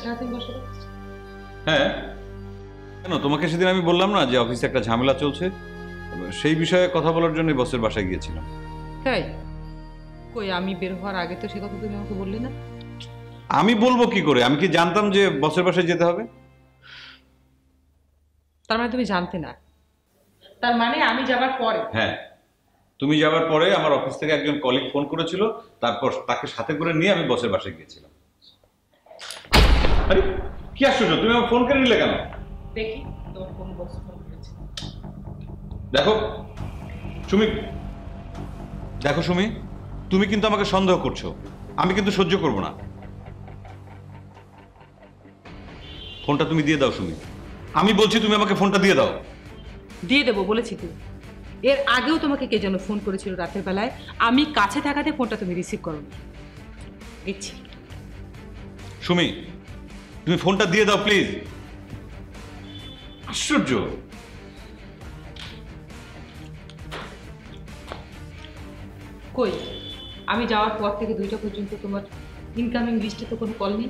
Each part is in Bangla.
সারাদিন বসে থাকছিস? হ্যাঁ, কেন তোমাকে সেদিন আমি বললাম না যে অফিসে একটা ঝামেলা চলছে, সেই বিষয়ে কথা বলার জন্য বসের বাসায় গিয়েছিলাম। তাই? কই আমি বের হওয়ার আগে তো সে কথা তুমি আমাকে বললে না। আমি বলবো কি করে? আমি কি জানতাম যে বসের বাসায় যেতে হবে? তার মানে তুমি জানতে না? তার মানে আমি যাবার পরে? হ্যাঁ, তুমি যাবার পরে আমার অফিস থেকে একজন কলিগ ফোন করেছিল, তারপর তাকে সাথে করে নিয়ে আমি বসের বাসায় গিয়েছিলাম। আরে কি আশ্চর্য, তুমি আমার ফোন কেন নিলে কেন? দেখি তোমার কোন বস ফোন করেছে। দেখো সুমি, দেখো সুমি, তুমি কিন্তু আমাকে সন্দেহ করছো, আমি কিন্তু সহ্য করব না। ফোনটা তুমি দিয়ে দাও সুমি, আমি বলছি তুমি আমাকে ফোনটা দিয়ে দাও। দিয়ে দেবো বলেছি তো। এর আগেও তোমাকে কে যেন ফোন করেছিল রাতের বেলায়, আমি কাছে থাকাতে ফোনটা তুমি রিসিভ করো না। দিচ্ছি। সুমি, তুমি ফোনটা দিয়ে দাও প্লিজ। আশ্চর্য। কই আমি যাওয়ার পর থেকে 2টা পর্যন্ত তোমার ইনকামিং লিস্টে তো কোনো কল নেই।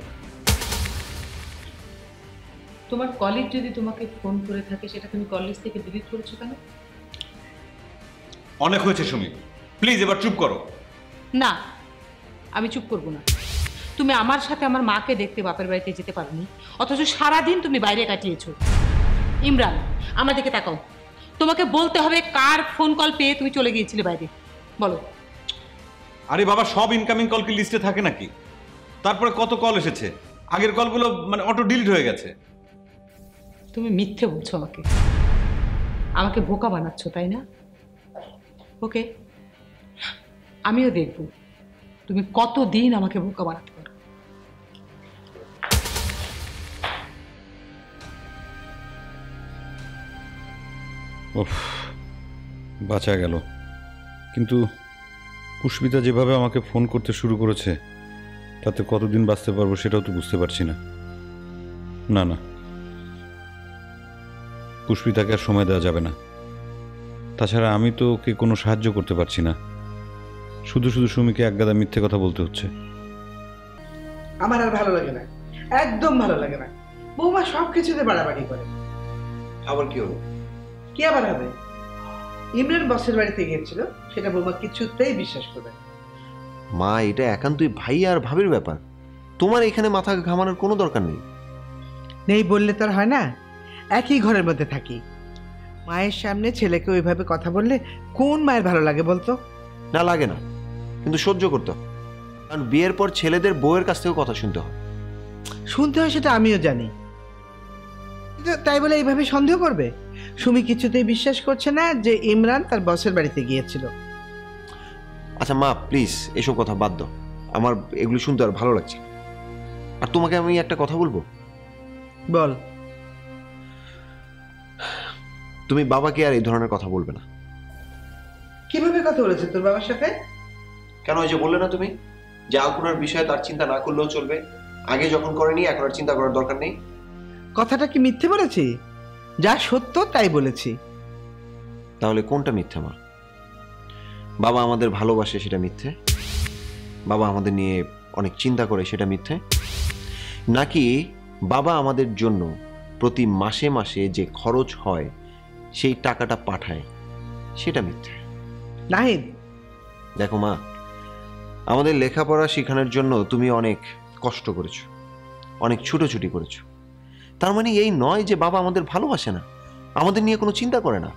তোমার কলিগ যদি তোমাকে ফোন করে থাকে সেটা তুমি কল লিস্ট থেকে ডিলিট করেছো কেন? অনেক হয়েছে সুমি, প্লিজ এবার চুপ করো। না, আমি চুপ করবো না। তুমি আমার সাথে আমার মাকে দেখতে বাপের বাড়িতে যেতে পারোনি, অথচ সারাদিন তুমি বাইরে কাটিয়েছো। ইমরান, আমার দিকে তাকাও। তোমাকে বলতে হবে কার ফোন কল পেয়ে তুমি চলে গিয়েছিলে বাইরে, বলো। আরে বাবা, সব ইনকামিং কল কি লিস্টে থাকে নাকি? তারপরে কত কল এসেছে, আগের কলগুলো মানে অটো ডিলিট হয়ে গেছে। তুমি মিথ্যে বলছো আমাকে, আমাকে বোকা বানাচ্ছ, তাই না? ওকে, আমিও দেখব তুমি কতদিন আমাকে বোকা বানাতে পারো। উফ, বাঁচা গেল। কিন্তু পুষ্পিতা যেভাবে আমাকে ফোন করতে শুরু করেছে, তাতে কতদিন বাঁচতে পারবো সেটাও তো বুঝতে পারছি না। না না, পুষ্পিতাকে আর সময় দেওয়া যাবে না। তাছাড়া আমি তো ওকে কোনো সাহায্য করতে পারছি না, শুধু শুধু সুমিকে একগাদা মিথ্যে কথা বলতে হচ্ছে। আমার আর ভালো লাগে না, একদম ভালো লাগে না। বৌমা সব কিছুতে বাড়াবাড়ি করে। আবার কি হলো? কি আবার হবে? ইমরান বসের বাড়িতে গিয়েছিল, সেটা বৌমা কিছুতেই বিশ্বাস করবে না। মা, এটা একান্তই ভাই আর ভাবির ব্যাপার, তোমার এখানে মাথা ঘামানোর কোনো দরকার নেই। নেই বললে তো আর হয় না, একই ঘরের মধ্যে থাকি। মায়ের সামনে ছেলেকে ওইভাবে কথা বললে কোন মায়ের ভালো লাগে বলতো? না লাগে না, কিন্তু সহ্য করতে হয়, কারণ বিয়ের পর ছেলেদের বউয়ের কাছ থেকেও কথা শুনতে হয়। শুনতে হয় সেটা আমিও জানি, কিন্তু তাই বলে এইভাবে সন্দেহ করবে? সুমি কিছুতেই বিশ্বাস করছে না যে ইমরান তার বসের বাড়িতে গিয়েছিল। আচ্ছা মা, প্লিজ এসব কথা বাদ দাও, আমার এগুলো শুনতে আর ভালো লাগছে। আর তোমাকে আমি একটা কথা বলবো। বল। তুমি বাবাকে আর এই ধরনের কথা বলবে না। কিভাবে কথা বলেছে তোর বাবার সাথে? কেন, ওই যে বললে না তুমি যে আলপনার বিষয়ে তার চিন্তা না করলেও চলবে, আগে যখন করেনি এখন আর চিন্তা করার দরকার নেই। কথাটা কি মিথ্যে বলেছি? যা সত্য তাই বলেছি। তাহলে কোনটা মিথ্যে মা? বাবা আমাদের ভালোবাসে সেটা মিথ্যে? বাবা আমাদের নিয়ে অনেক চিন্তা করে সেটা মিথ্যে? নাকি বাবা আমাদের জন্য প্রতি মাসে মাসে যে খরচ হয় সেই টাকাটা পাঠায় সেটা মিথ্যে? নাহিদ, দেখো মা, আমাদের লেখাপড়া শেখানোর জন্য তুমি অনেক কষ্ট করেছো, অনেক ছুটোছুটি করেছো। তার মানে এই নয় যে বাবা আমাদের ভালোবাসে না, আমাদের নিয়ে কোনো চিন্তা করে না।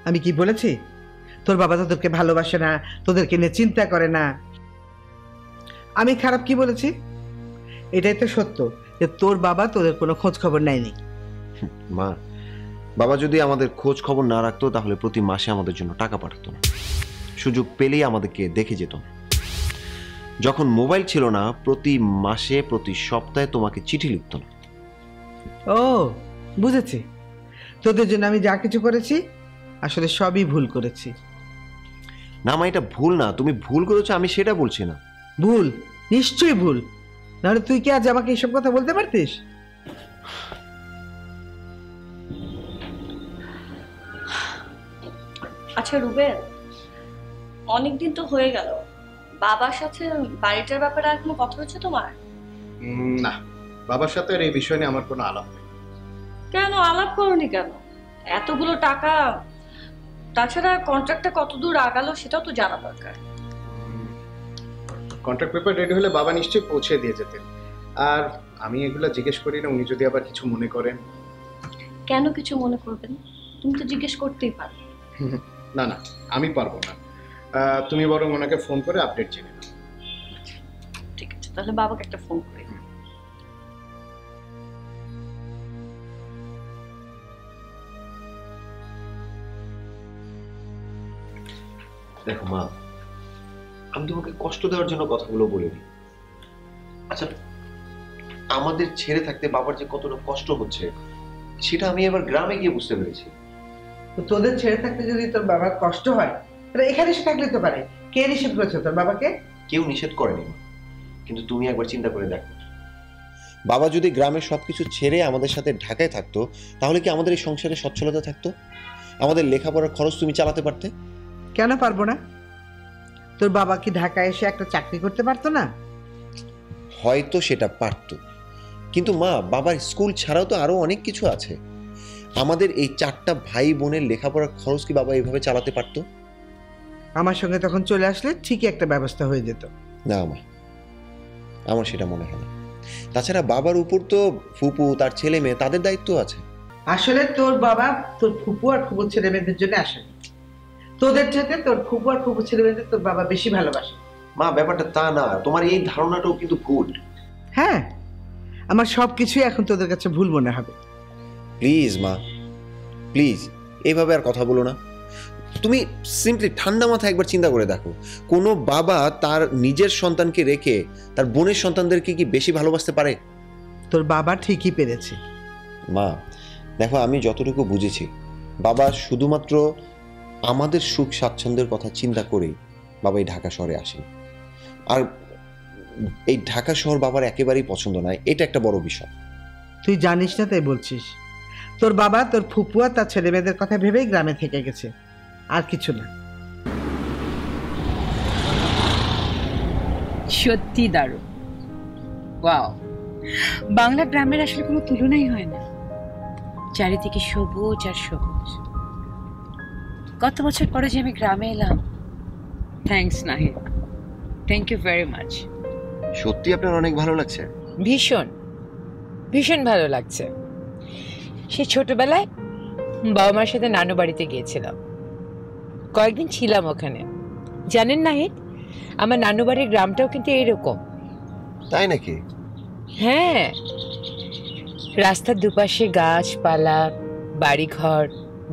আমি কি বলেছি তোর বাবা তোদেরকে ভালোবাসে না, তোদেরকে নিয়ে চিন্তা করে না? আমি খারাপ কি বলেছি? এটাই তো সত্য যে তোর বাবা তোদের কোনো খোঁজ খবর নেয়নি। মা, বাবা যদি আমাদের খোঁজ খবর না রাখতো তাহলে প্রতি মাসে আমাদের জন্য টাকা পাঠাতো না, সুযোগ পেলেই আমাদেরকে দেখে যেত না। যখন মোবাইল ছিল না, প্রতি মাসে প্রতি সপ্তাহে তোমাকে চিঠি লিখতো না। ও বুঝেছি, তোদের জন্য আমি যা কিছু করেছি আসলে সবই ভুল করেছি। না মা, এটা ভুল না, তুমি ভুল করেছো আমি সেটা বলছি না। ভুল, নিশ্চয়ই ভুল, নাহলে তুই কি আজ আমাকে এইসব কথা বলতে পারতিস? আচ্ছা রুবেল, অনেকদিন তো হয়ে গেল, বাবার সাথে বাড়িটার ব্যাপারে আর কোনো কথা হচ্ছে তোমার? না, বাবার সাথে আর এই বিষয় নিয়ে আমার কোনো আলাপ নেই। কেন আলাপ করনি কেন? এতগুলো টাকা, তাছাড়া কন্ট্রাক্টটা কতদূর আগালো সেটাও তো জানা দরকার। কন্ট্রাক্ট পেপার রেডি হলে বাবা নিশ্চয়ই পৌঁছে দিয়ে যেতেন। আর আমি এগুলো জিজ্ঞেস করি না, উনি যদি আবার কিছু মনে করেন। কেন কিছু মনে করবেন? তুমি তো জিজ্ঞেস করতেই পারো। না না, আমি পারবো না। তুমি বরং ওনাকে ফোন করে আপডেট জেনে নাও। ঠিক আছে, তাহলে বাবাকে একটা ফোন করি। দেখো মা, আমি তোমাকে কষ্ট দেওয়ার জন্য কথাগুলো বলিনি। আচ্ছা, আমাদের ছেড়ে থাকতে বাবার যে কতটা কষ্ট হচ্ছে সেটা আমি এবার গ্রামে গিয়ে বুঝতে পেরেছি। তো তোদের ছেড়ে থাকতে যদি তোর বাবার কষ্ট হয় তাহলে এখানে এসে থাকলে তো পারে। কে নিষেধ করেছে তোর বাবাকে? কেউ নিষেধ করেনি মা, কিন্তু তুমি একবার চিন্তা করে দেখো, বাবা যদি গ্রামের সবকিছু ছেড়ে আমাদের সাথে ঢাকায় থাকতো তাহলে কি আমাদের এই সংসারে সচ্ছলতা থাকতো? আমাদের লেখাপড়ার খরচ তুমি চালাতে পারতে? কেন পারবো না? তোর বাবা কি ঢাকায় এসে একটা চাকরি করতে পারতো না? হয়তো সেটা পারতো, কিন্তু মা, বাবার স্কুল ছাড়াও তো আরো অনেক কিছু আছে। আমাদের এই 4টা ভাই বোনের লেখাপড়ার খরচ কি বাবা এইভাবে চালাতে পারতো? আমার সঙ্গে তখন চলে আসলে ঠিকই একটা ব্যবস্থা হয়ে যেত। না মা, আমার সেটা মনে হয় না। তাছাড়া বাবার উপর তো ফুপু, তার ছেলে মেয়ে, তাদের দায়িত্ব আছে। আসলে তোর বাবা তোর ফুপু আর ফুপুর ছেলে মেয়েদের জন্য আসে। তোদের সাথে তোর ফুপু আর ফুপুর ছেলে মেয়েদের তোর বাবা বেশি ভালোবাসে। মা, ব্যাপারটা তা না, তোমার এই ধারণাটাও কিন্তু ভুল। হ্যাঁ, আমার সবকিছুই এখন তোদের কাছে ভুল মনে হবে। প্লিজ মা, প্লিজ এইভাবে আর কথা বলো না। তুমি সিম্পলি ঠান্ডা মাথায় একবার চিন্তা করে দেখো, কোনো বাবা তার নিজের সন্তানকে রেখে তার বোনের সন্তানদেরকে কি বেশি ভালোবাসতে পারে? তোর বাবা ঠিকই পেরেছে। মা দেখো, আমি যতটুকু বুঝেছি, বাবা শুধুমাত্র আমাদের সুখ স্বাচ্ছন্দ্যের কথা চিন্তা করেই বাবা এই ঢাকা শহরে আসেন। আর এই ঢাকা শহর বাবার একেবারেই পছন্দ নয়, এটা একটা বড় বিষয়। তুই জানিস না তাই বলছিস? তোর বাবা তোর ফুপু আর তার ছেলে মেয়েদের কথা ভেবেই গ্রামে থেকে গেছে, আর কিছু না। সত্যি দারুণ। ওয়াও, বাংলা গ্রামের আসলে কোনো তুলনাই হয় না। চারিদিকে সবুজ আর সবুজ। কত বছর পরে যে আমি গ্রামে এলাম। Thanks Nahid, thank you very much. সত্যি আপনার অনেক ভালো লাগছে? ভীষণ ভীষণ ভালো লাগছে। সে ছোটবেলায় বাবা মার সাথে নানু বাড়িতে গিয়েছিলাম, কয়েকদিন ছিলাম ওখানে। জানেন নাহিদ, আমার নানু বাড়ির গ্রামটাও কিন্তু এইরকম। তাই নাকি? হ্যাঁ, রাস্তার দুপাশে গাছপালা, বাড়িঘর,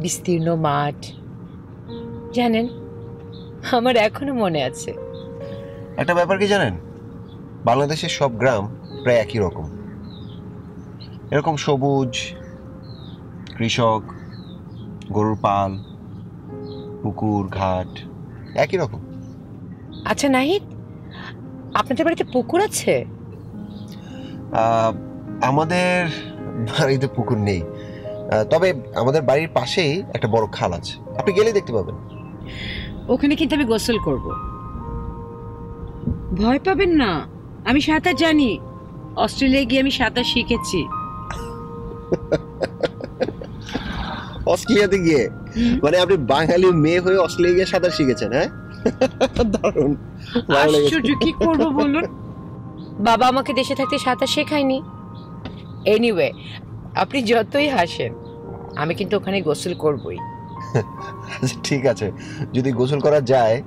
বিস্তীর্ণ মাঠ। জানেন, আমার এখনো মনে আছে। একটা ব্যাপার কি জানেন, বাংলাদেশের সব গ্রাম প্রায় একই রকম, এরকম সবুজ, কৃষক, গরুর পাল, পুকুর ঘাট, একই রকম। আচ্ছা নাহিদ, আপনাদের বাড়িতে পুকুর আছে? আমাদের বাড়িতে পুকুর নেই, তবে আমাদের বাড়ির পাশেই একটা বড় খাল আছে, আপনি গেলেই দেখতে পাবেন। ওখানে কিন্তু আমি গোসল করব। ভয় পাবেন না, আমি সাঁতার জানি। অস্ট্রেলিয়ায় গিয়ে আমি সাঁতার শিখেছি। অস্ট্রেলিয়াতে গিয়ে? মানে আপনি বাঙালি মেয়ে হয়ে অস্ট্রেলিয়া গিয়ে সাঁতার শিখেছেন? হ্যাঁ, দারুণ। আশ্চর্য, কি করবো বলুন, বাবা আমাকে দেশে থাকতে সাঁতার শেখায়নি। এনিওয়ে, আপনি যতই হাসেন, আমি কিন্তু ওখানে গোসল করবই। ঠিক আছে, যদি গোসল করা যায়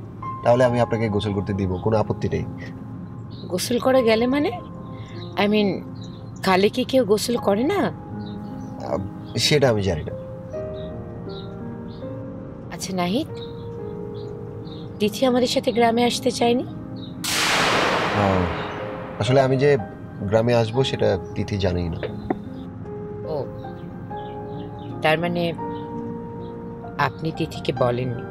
তাহলে আমি আপনাকে গোসল করতে দিব, কোনো আপত্তি নেই। গোসল করে গেলে মানে? আই মিন, খালে কি কেউ গোসল করে না? সেটা আমি জানি না। আচ্ছা নাহিদ, তিথি আমাদের সাথে গ্রামে আসতে চায়নি? আসলে আমি যে গ্রামে আসবো সেটা তিথি জানেই না। ও, তার মানে আপনি তিথিকে বলেননি?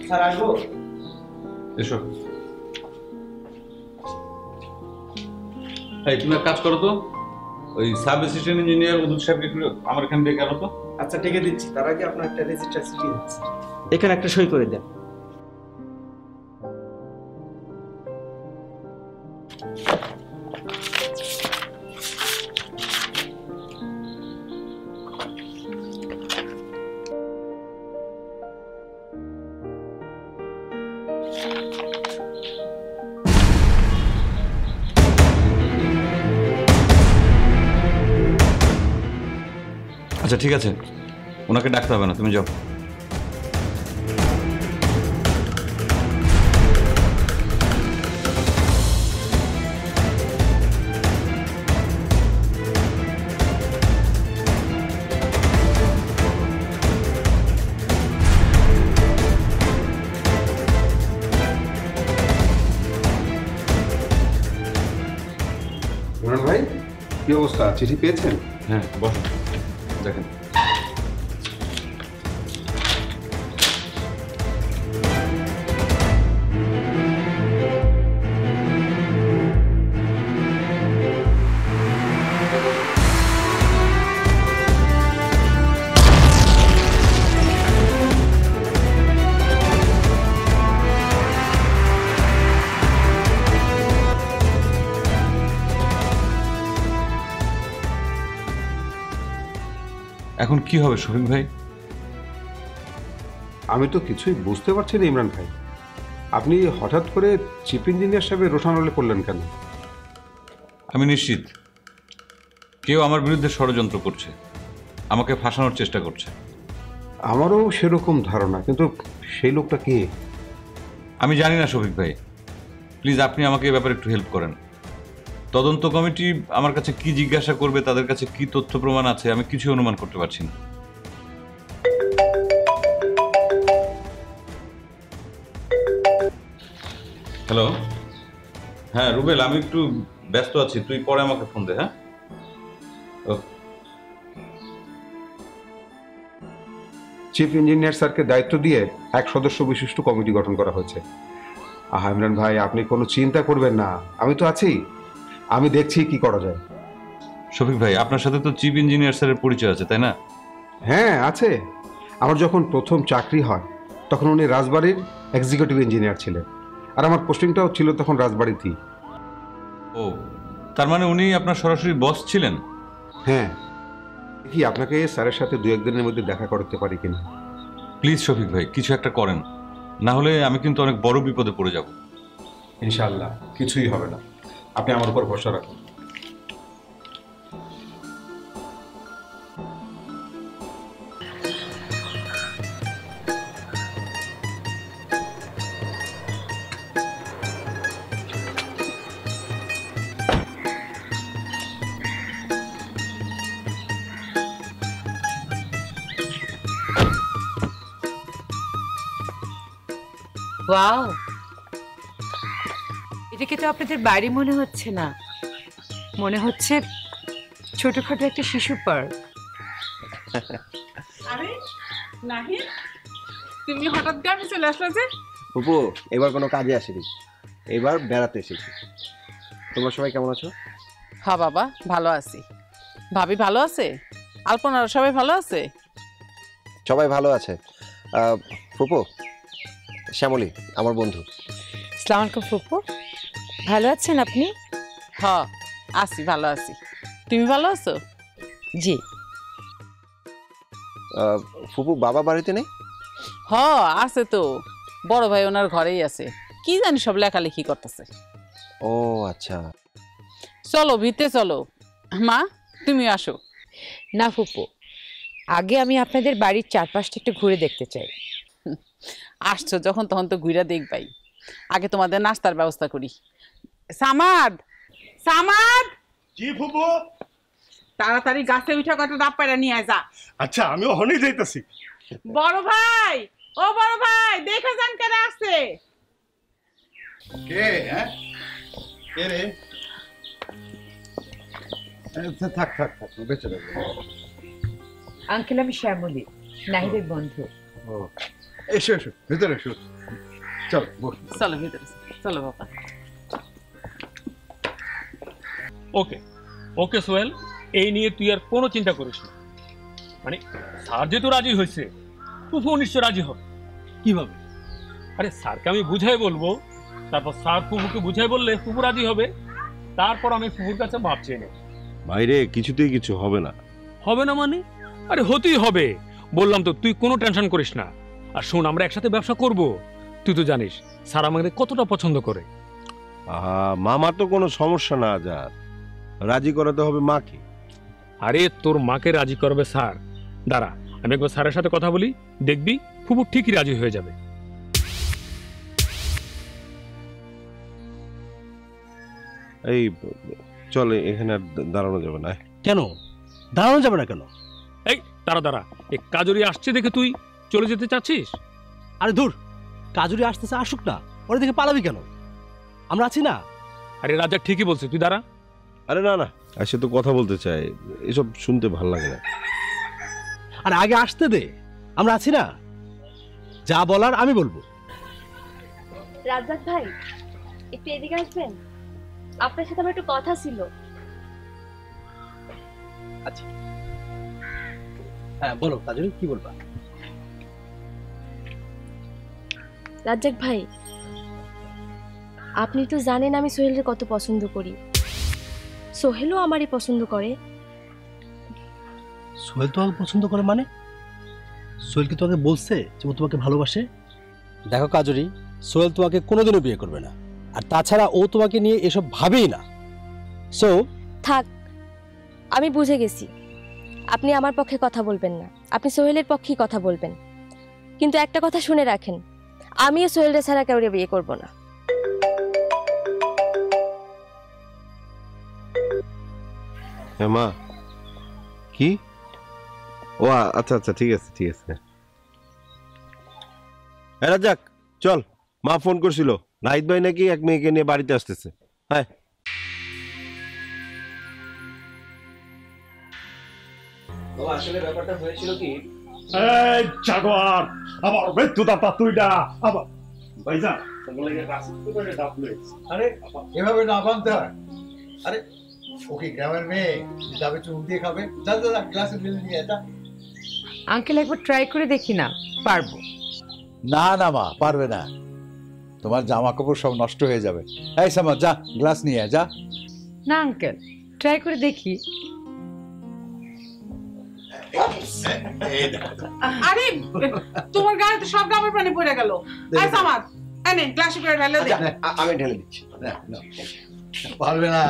স্যার আসবো? এসো। এই তুমি এক কাজ করো তো, ওই সাব অ্যাসিস্ট্যান্ট ইঞ্জিনিয়ার উদুল সাহেবকে একটু আমার এখানে ডেকে আনো তো। আচ্ছা, ডেকে দিচ্ছি। তার আগে আপনার একটা রেজিস্টার চিঠি আছে, এখানে একটা সই করে দেন। আচ্ছা ঠিক আছে, ওনাকে ডাকতে হবে না, তুমি যাও। ইমরান ভাই, কি অবস্থা? চিঠি পেয়েছেন? হ্যাঁ বসো, দেখেন। এখন কি হবে শফিক ভাই? আমি তো কিছুই বুঝতে পারছি না ইমরান ভাই, আপনি হঠাৎ করে চিফ ইঞ্জিনিয়ার সাহেবের রোশানলে করলেন কেন? আমি নিশ্চিত কেউ আমার বিরুদ্ধে ষড়যন্ত্র করছে, আমাকে ফাঁসানোর চেষ্টা করছে। আমারও সেরকম ধারণা, কিন্তু সেই লোকটা কে? আমি জানি না শফিক ভাই, প্লিজ আপনি আমাকে এ ব্যাপারে একটু হেল্প করেন। তদন্ত কমিটি আমার কাছে কি জিজ্ঞাসা করবে, তাদের কাছে কি তথ্য প্রমাণ আছে, আমি কিছু অনুমান করতে পারছি না। হ্যালো, হ্যাঁ রুবেল, আমি একটু ব্যস্ত আছি, তুই পরে আমাকে ফোন দে। হ্যাঁ, চিফ ইঞ্জিনিয়ার স্যারকে দায়িত্ব দিয়ে এক সদস্য বিশিষ্ট কমিটি গঠন করা হয়েছে। আহা ইমরান ভাই, আপনি কোনো চিন্তা করবেন না, আমি তো আছি, আমি দেখছি কি করা যায়। শফিক ভাই, আপনার সাথে তো চিফ ইঞ্জিনিয়ার স্যারের পরিচয় আছে, তাই না? হ্যাঁ আছে, আমার যখন প্রথম চাকরি হয় তখন উনি রাজবাড়ির এক্সিকিউটিভ ইঞ্জিনিয়ার ছিলেন, আর আমার পোস্টিংটাও ছিল তখন রাজবাড়িতেই। ও, তার মানে উনি আপনার সরাসরি বস ছিলেন? হ্যাঁ, কি আপনাকে স্যারের সাথে দু একদিনের মধ্যে দেখা করতে পারি কিনা? প্লিজ শফিক ভাই, কিছু একটা করেন, না হলে আমি কিন্তু অনেক বড় বিপদে পড়ে যাব। ইনশাআল্লাহ কিছুই হবে না, আপনি আমার উপর ভরসা রাখুন। ওয়াও, এটাকে তো আপনাদের বাড়ি মনে হচ্ছে না, মনে হচ্ছে ছোটখাটো একটা শিশু পার্ক। আরে নাহিদ, তুমি হঠাৎ গ্রামে চলে আসলো যে? ফুপু, এবার কোনো কাজে আসেনি, এবার বেড়াতে এসেছি। তোমরা সবাই কেমন আছো? হ্যাঁ বাবা, ভালো আছি। ভাবি ভালো আছে? আলপনারা সবাই ভালো আছে? সবাই ভালো আছে। ফুপু, শ্যামলী আমার বন্ধু। আসসালামু আলাইকুম ফুপু, ভালো আছেন আপনি? হ্যাঁ আছি, ভালো আছি। তুমি ভালো আছো? জি। ফুপু, বাবা বাড়িতে নেই? হ্যাঁ আছে তো, বড় ভাই ওনার ঘরেই আছে, কি জানি সব লেখালেখি করতেছে। ও আচ্ছা। চলো ভিতরে চলো, মা তুমি আসো। না ফুপু, আগে আমি আপনাদের বাড়ির চারপাশটা একটু ঘুরে দেখতে চাই। আসছো যখন তখন তো ঘুরে দেখবাই, আগে তোমাদের নাস্তার ব্যবস্থা করি। সামাদ, সামাদ, জি ফুপু। তাড়াতাড়ি গাছে উঠে কটা ডাব পায়রা নিয়ে যা। আচ্ছা, আমিও হনেই যাইতাছি। বড় ভাই, ও বড় ভাই, দেখে যান কেন আসছে। কে? হ্যাঁ, কে রে? থাক থাক থাক, বেঁচে থাকবে। আঙ্কেল, আমি শ্যামলী, নাহিদের বন্ধু। ও, এসো এসো, ভিতরে এসো। চলো বস। চলো ভিতরে চলো বাবা। ওকে ওকে সোহেল, এই নিয়ে তুই আর কোনো চিন্তা করিস না। মানে স্যার যেহেতু রাজি হয়েছে, ফুফু নিশ্চয় রাজি হবে। কিভাবে? আরে স্যারকে আমি বুঝাই বলবো তারপর স্যার ফুফুকে বুঝাই বললে ফুফু রাজি হবে, তারপর আমি ফুফুর কাছে মাপ চেয়ে নেব। বাইরে কিছুতেই কিছু হবে না। হবে না মানে? আরে হতেই হবে, বললাম তো, তুই কোনো টেনশন করিস না। আর শোন, আমরা একসাথে ব্যবসা করব, তুই তো জানিস স্যার আমাদের কতটা পছন্দ করে। মামার তো কোনো সমস্যা না, যা রাজি করাতে হবে মাকে। আরে তোর মাকে রাজি করবে স্যার, দাঁড়া আমি একবার স্যারের সাথে কথা বলি, দেখবি ফুফু ঠিকই রাজি হয়ে যাবে। এই চলে, এখানে আর দাঁড়ানো যাবে না। কেন দাঁড়ানো যাবে না কেন? এই দাঁড়া, এই কাজরি আসছে দেখে তুই চলে যেতে চাচ্ছিস? আরে দূর, কাজুরি আসতেছে, আসুক না, ওরা দেখে পালাবি কেন? আমরা আছি না। আরে রাজা ঠিকই বলছে, তুই দাঁড়া। আরে না না, সে তো কথা বলতে চায়, এসব শুনতে ভাল লাগে না। আরে আগে আসতে দে, আমরা আছি না, যা বলার আমি বলবো। রাজ্জাক ভাই একটু এদিকে আসবেন, আপনার সাথে আমার একটু কথা ছিল। আচ্ছা হ্যাঁ বলো কাজুরি, কি বলবা? রাজ্জাক ভাই, আপনি তো জানেন আমি সোহেলকে কত পছন্দ করি, সোহেলও আমারই পছন্দ করে। সোহেল তোমাকে পছন্দ করে মানে? সোহেল কি তোমাকে বলছে যে ও তোমাকে ভালোবাসে? দেখো কাজুরি, সোহেল তোমাকে কোনোদিনও বিয়ে করবে না, আর তাছাড়া ও তোমাকে নিয়ে এসব ভাবেই না। সো থাক, আমি বুঝে গেছি আপনি আমার পক্ষে কথা বলবেন না, আপনি সোহেলের পক্ষেই কথা বলবেন। কিন্তু একটা কথা শুনে রাখেন, আমিও সোহেলরে ছাড়া কাউকে বিয়ে করব না। হ্যাঁ মা, কি? ও আচ্ছা আচ্ছা, ঠিক আছে ঠিক আছে। রাজ্জাক চল, মা ফোন করছিল, নাহিদ ভাই নাকি এক মেয়েকে নিয়ে বাড়িতে আসতেছে। হ্যাঁ আসলে ব্যাপারটা হয়েছিল কি, এই জাগোয়ার আমার মৃত্যুদাতা তুইডা আবার ভাইজান তোমার লাগে রাস্তা করে ডাবলে। আরে এভাবে না বানতে হয়। আরে ওকে গ্রামের মেয়ে যাবে চুল দিয়ে খাবে, যা যা যা গ্লাসে ঢেলে নিয়ে যা। আঙ্কেল একবার ট্রাই করে দেখি না, পারবো? না না মা, পারবে না, তোমার জামা কাপড় সব নষ্ট হয়ে যাবে। এই সামা যা গ্লাস নিয়ে যা। না আঙ্কেল, ট্রাই করে দেখি। আরে তোমার গায়ে তো সব ডাবের পানি পড়ে গেল। আই সামাদ, এনে গ্লাসে করে ঢেলে দে। আমি ঢেলে দিচ্ছি। পারবে না।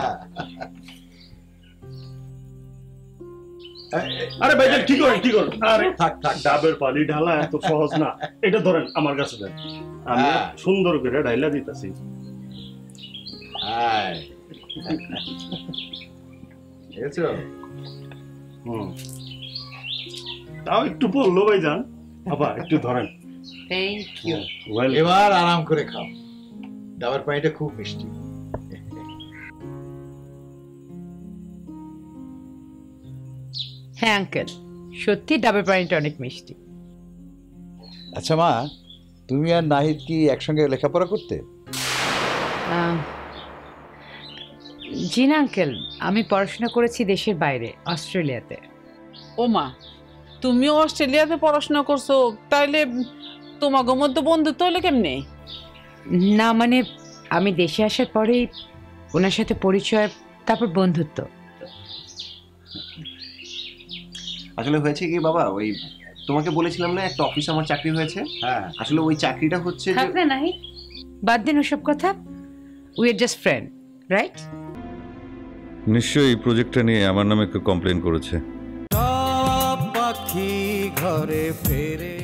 আরে ভাইজান কি করেন কি করেন? আরে থাক থাক, ডাবের পানি ঢালা এত সহজ না, এটা ধরেন আমার কাছে দেন, আমি সুন্দর করে ঢাইলা দিতেছি। তাও একটু বললো ভাইজান, বাবা একটু ধরেন। Thank you. এবার আরাম করে খাও, ডাবের পানিটা খুব মিষ্টি। হ্যাঁ আঙ্কেল, সত্যি ডাবের পানিটা অনেক মিষ্টি। আচ্ছা মা, তুমি আর নাহিদ কি একসঙ্গে লেখাপড়া করতে? জি না আঙ্কেল, আমি পড়াশোনা করেছি দেশের বাইরে, অস্ট্রেলিয়াতে। ও মা, তুমিও অস্ট্রেলিয়াতে পড়াশোনা করছো, তাইলে তোমাকে মধ্যে বন্ধুত্ব হলে কেমনে? না মানে আমি দেশে আসার পরেই ওনার সাথে পরিচয়, তারপর বন্ধুত্ব। আসলে হয়েছে কি বাবা, ওই তোমাকে বলেছিলাম না একটা অফিসে আমার চাকরি হয়েছে। হ্যাঁ আসলে ওই চাকরিটা হচ্ছে যে, থাক না নাহিদ, বাদ দিন ওসব কথা, we are just friend, right? নিশ্চয়ই এই প্রজেক্টটা নিয়ে আমার নামে কেউ কমপ্লেন করেছে। পাখি ঘরে ফেরে।